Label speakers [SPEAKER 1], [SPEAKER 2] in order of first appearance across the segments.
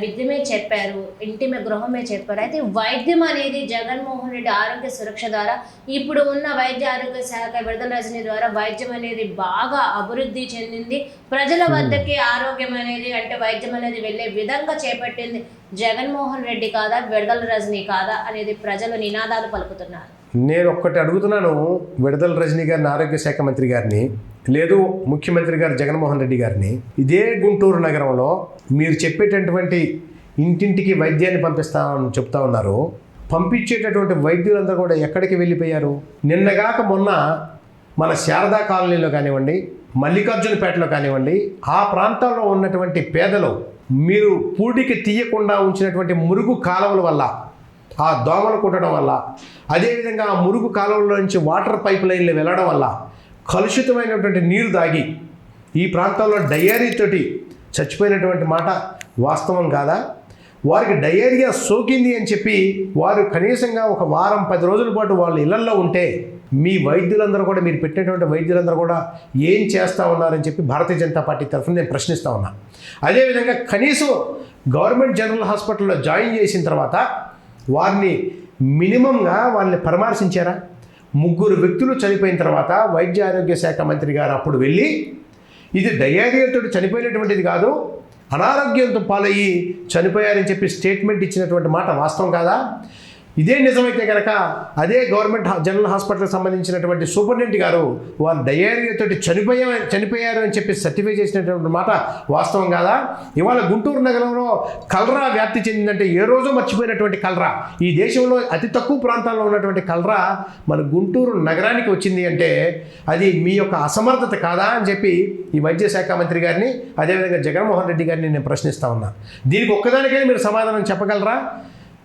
[SPEAKER 1] విద్యమే చెప్పారు, ఇంటిమే గృహమే చెప్పారు. అయితే వైద్యం అనేది జగన్మోహన్ రెడ్డి ఆరోగ్య సురక్ష ద్వారా ఇప్పుడు ఉన్న వైద్య ఆరోగ్య శాఖ విడుదల రజనీ ద్వారా వైద్యం అనేది బాగా అభివృద్ధి చెందింది. ప్రజల వద్దకి ఆరోగ్యం అనేది అంటే వైద్యం అనేది వెళ్ళే విధంగా చేపట్టింది జగన్మోహన్ రెడ్డి కాదా, విడుదల రజనీ కాదా అనేది ప్రజలు నినాదాలు పలుకుతున్నారు.
[SPEAKER 2] నేను ఒక్కటి అడుగుతున్నాను విడుదల రజనీ గారిని, ఆరోగ్య శాఖ మంత్రి గారిని, లేదు ముఖ్యమంత్రి గారు జగన్మోహన్ రెడ్డి గారిని, ఇదే గుంటూరు నగరంలో మీరు చెప్పేటటువంటి ఇంటింటికి వైద్యాన్ని పంపిస్తామని చెప్తా ఉన్నారు. పంపించేటటువంటి వైద్యులందరూ కూడా ఎక్కడికి వెళ్ళిపోయారు? నిన్నగాక మొన్న మన శారదా కాలనీలో కానివ్వండి, మల్లికార్జునపేటలో కానివ్వండి, ఆ ప్రాంతాల్లో ఉన్నటువంటి పేదలు మీరు పూడికి తీయకుండా ఉంచినటువంటి మురుగు కాలువల వల్ల, ఆ దోమలు కుట్టడం వల్ల, అదేవిధంగా ఆ మురుగు కాలువల నుంచి వాటర్ పైప్ లైన్లు వెళ్ళడం వల్ల కలుషితమైనటువంటి నీరు దాగి ఈ ప్రాంతంలో డయేరియాతోటి చచ్చిపోయినటువంటి మాట వాస్తవం కాదా? వారికి డయేరియా సోకింది అని చెప్పి వారు కనీసంగా ఒక వారం 10 రోజుల పాటు వాళ్ళ ఇళ్లల్లో ఉంటే మీ వైద్యులందరూ కూడా, మీరు పెట్టినటువంటి వైద్యులందరూ కూడా ఏం చేస్తూ ఉన్నారని చెప్పి భారతీయ జనతా పార్టీ తరఫున నేను ప్రశ్నిస్తూ ఉన్నా. అదేవిధంగా కనీసం గవర్నమెంట్ జనరల్ హాస్పిటల్లో జాయిన్ చేసిన తర్వాత వారిని మినిమంగా వాళ్ళని పరామర్శించారా? 3 వ్యక్తులు చనిపోయిన తర్వాత వైద్య ఆరోగ్య శాఖ మంత్రి గారు అప్పుడు వెళ్ళి ఇది డయేరియాతో చనిపోయినటువంటిది కాదు, అనారోగ్యంతో పాలయ్యి చనిపోయారని చెప్పి స్టేట్మెంట్ ఇచ్చినటువంటి మాట వాస్తవం కాదా? ఇదే నిజమైతే కనుక అదే గవర్నమెంట్ జనరల్ హాస్పిటల్కి సంబంధించినటువంటి సూపరింటెండెంట్ గారు వారు డయేరియాతో చనిపోయారు అని చెప్పి సర్టిఫై చేసినటువంటి మాట వాస్తవం కాదా? ఇవాళ గుంటూరు నగరంలో కలరా వ్యాప్తి చెందిందంటే ఏ రోజు మర్చిపోయినటువంటి కలరా, ఈ దేశంలో అతి తక్కువ ప్రాంతాల్లో ఉన్నటువంటి కలరా మన గుంటూరు నగరానికి వచ్చింది అంటే అది మీ యొక్క అసమర్థత కాదా అని చెప్పి ఈ వైద్య శాఖ మంత్రి గారిని, అదేవిధంగా జగన్మోహన్ రెడ్డి గారిని నేను ప్రశ్నిస్తా ఉన్నా. దీనికి ఒక్కదానికైనా మీరు సమాధానం చెప్పగలరా?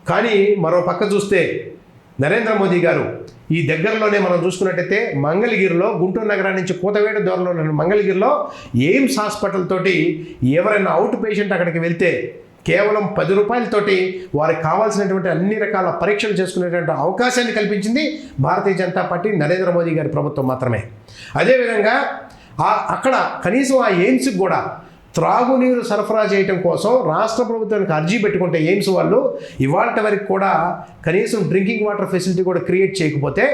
[SPEAKER 2] కానీ మరో పక్క చూస్తే నరేంద్ర మోదీ గారు ఈ దగ్గరలోనే మనం చూసుకున్నట్టయితే మంగళగిరిలో, గుంటూరు నగరం నుంచి కూతవేడు దూరంలో ఉన్న మంగళగిరిలో ఎయిమ్స్ హాస్పిటల్ తోటి ఎవరైనా అవుట్ పేషెంట్ అక్కడికి వెళ్తే కేవలం 10 రూపాయలతోటి వారికి కావాల్సినటువంటి అన్ని రకాల పరీక్షలు చేసుకునేటువంటి అవకాశాన్ని కల్పించింది భారతీయ జనతా పార్టీ, నరేంద్ర మోదీ గారి ప్రభుత్వం మాత్రమే. అదేవిధంగా అక్కడ కనీసం ఆ ఎయిమ్స్కి కూడా త్రాగునీరు సరఫరా చేయడం కోసం రాష్ట్ర ప్రభుత్వానికి అర్జీ పెట్టుకుంటే ఎయిమ్స్ వాళ్ళు ఇవాళ వరకు కూడా కనీసం డ్రింకింగ్ వాటర్ ఫెసిలిటీ కూడా క్రియేట్ చేయకపోతే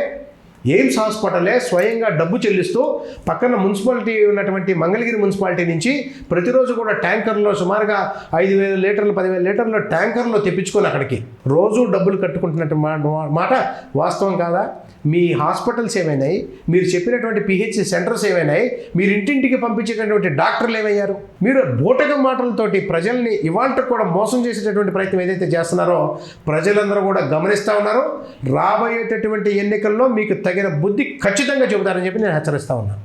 [SPEAKER 2] ఎయిమ్స్ హాస్పిటలే స్వయంగా డబ్బు చెల్లిస్తూ పక్కన మున్సిపాలిటీ ఉన్నటువంటి మంగళగిరి మున్సిపాలిటీ నుంచి ప్రతిరోజు కూడా ట్యాంకర్లో సుమారుగా 5,000 లీటర్లు 10,000 లీటర్లు ట్యాంకర్లో తెప్పించుకొని అక్కడికి రోజు డబ్బులు కట్టుకుంటున్నట్టు మాట వాస్తవం కాదా? మీ హాస్పిటల్స్ ఏమైనాయి? మీరు చెప్పినటువంటి పిహెచ్సి సెంటర్స్ ఏమైనాయి? మీరు ఇంటింటికి పంపించేటటువంటి డాక్టర్లు ఏమయ్యారు? మీరు బూటకం మాటలతోటి ప్రజల్ని ఇవాళ కూడా మోసం చేసేటటువంటి ప్రయత్నం ఏదైతే చేస్తున్నారో ప్రజలందరూ కూడా గమనిస్తూ ఉన్నారు. రాబోయేటటువంటి ఎన్నికల్లో మీకు తగిన బుద్ధి ఖచ్చితంగా చెబుతారని చెప్పి నేను హెచ్చరిస్తా ఉన్నాను.